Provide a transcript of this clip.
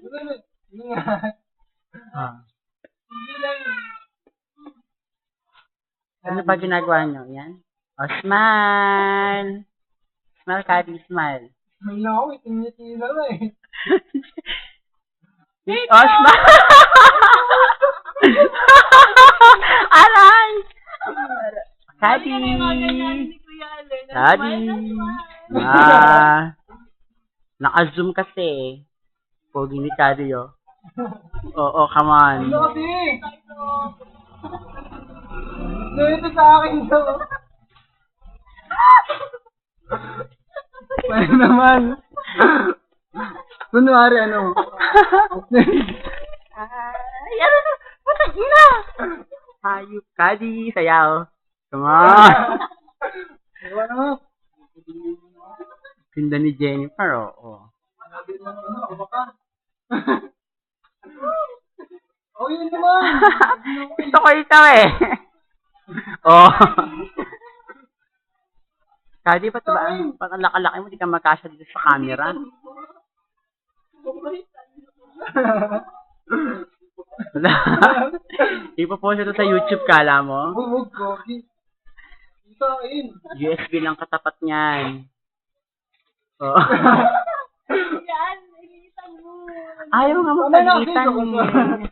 Ingat. Ah. Hindi lang. Ano pa ginagawa nyo? Yan? O, smile! Smile, Kadi, smile. May na ako, itingiti na lang eh. O, smile! Aray! Kadi! Kadi! Naka-zoom kasi. Pogi ni Kadi, oh. Oo, come on. Ano kasi? Ito sa akin to. Pwede naman. Kunwari ano. Ay, ano na? Patag na! Hayop, Kadi, sayaw. Come on. Ano? Tinda ni Jennifer, oo. Oh, yun naman. Gusto ko ikaw eh. Oh. Kadi, ba't ba? Ba't ang laki-laki mo, di ka magkasya dito sa camera? Ipopost ito sa YouTube, kala mo? Bubog ko. Itain. USB lang katapat niyan. Oh. Yan, initan mo. Ayaw nga Ano na, magpalitan sige, eh.